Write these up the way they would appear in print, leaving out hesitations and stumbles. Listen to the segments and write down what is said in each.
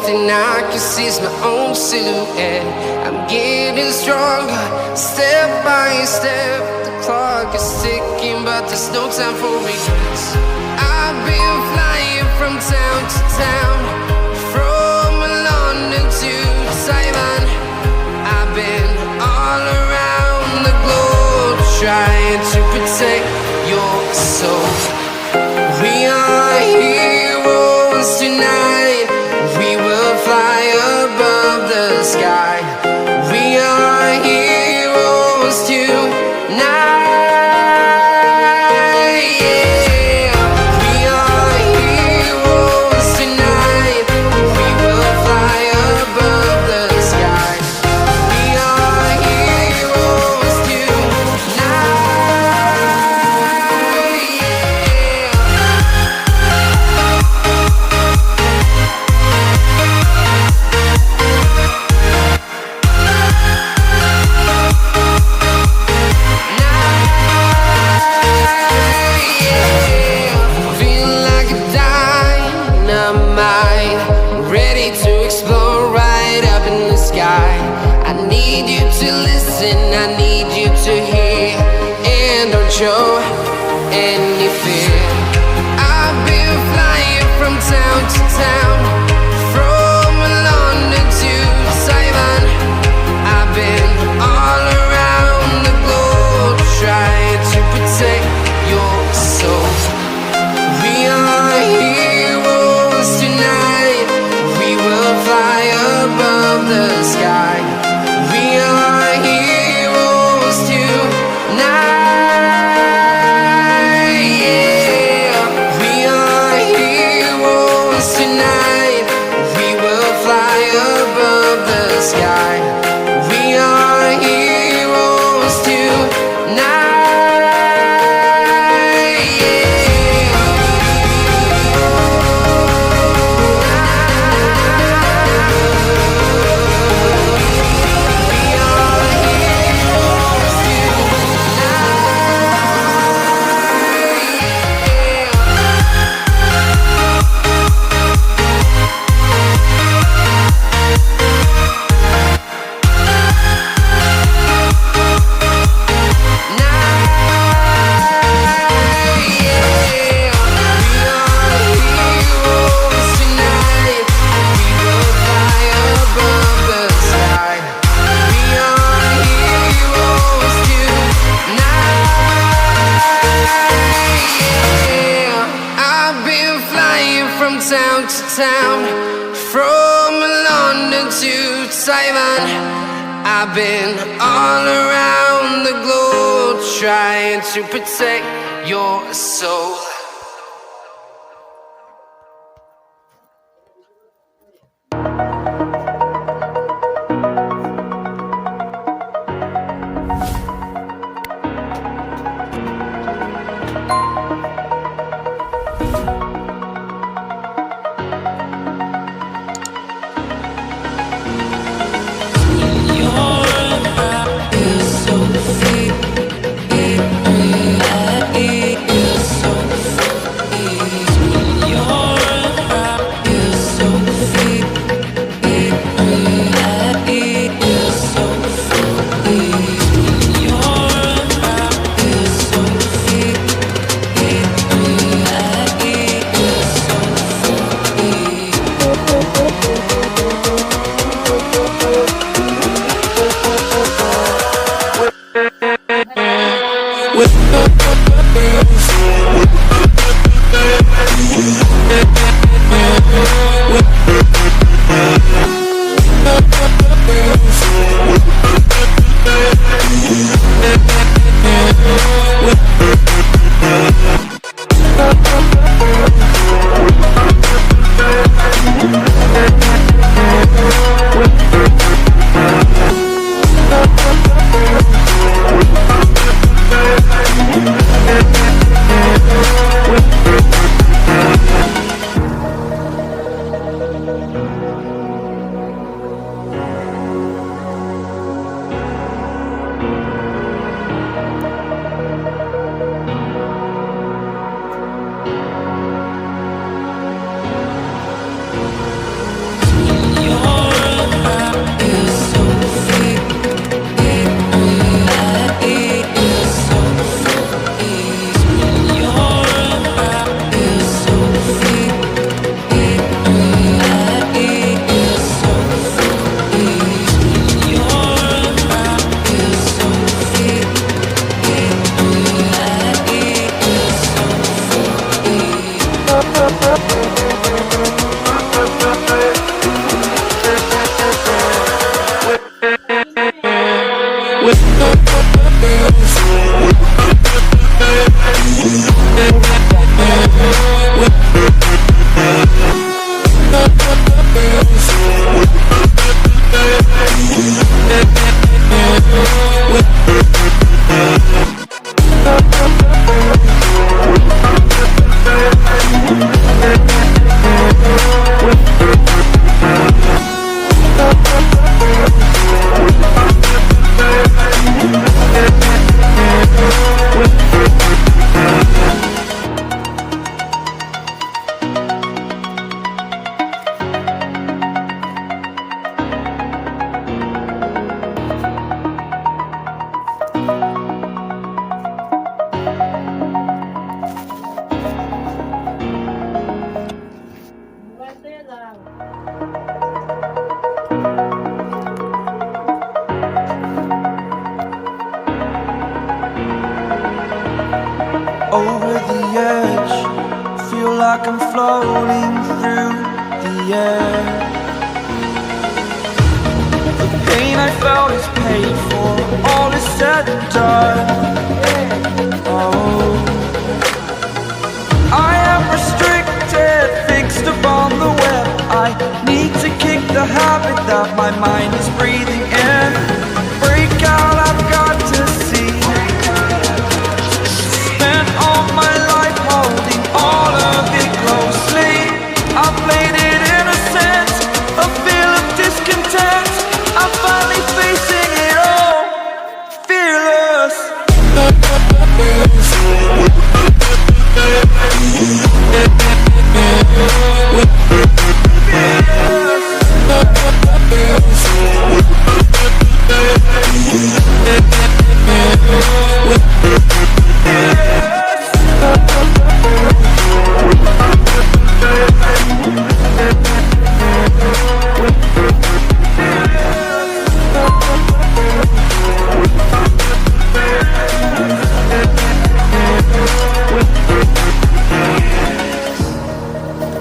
thing I can see is my own silhouette. I'm getting stronger, step by step. The clock is ticking, but there's no time for regrets. I've been flying from town to town, from London to Taiwan. I've been all around the globe, trying to protect your soul. We are heroes tonight. We will fly above the sky. We are heroes tonight. Yeah. We are heroes tonight. We will fly above the sky. We are heroes tonight. I need you to listen, I need you to hear, and don't show any fear. I've been flying from town to town, from London to Taiwan. I've been all around the globe, trying to protect your soul. We are heroes tonight. We will fly above the sky. We are heroes tonight. Yeah. We are heroes tonight. We will fly above the sky. We are heroes tonight. Town to town, from London to Taiwan. I've been all around the globe, trying to protect your soul. So like I'm floating through the air. The pain I felt is paid for, all is said and done. Oh, I am restricted, fixed upon the web. I need to kick the habit that my mind is breathing in. Break out, I've got to see. Spent all my life holding all of it closely. I played it innocent, a feel of discontent. I'm finally facing it all, fearless.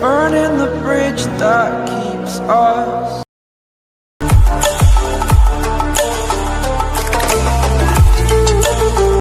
Burning the bridge that keeps us.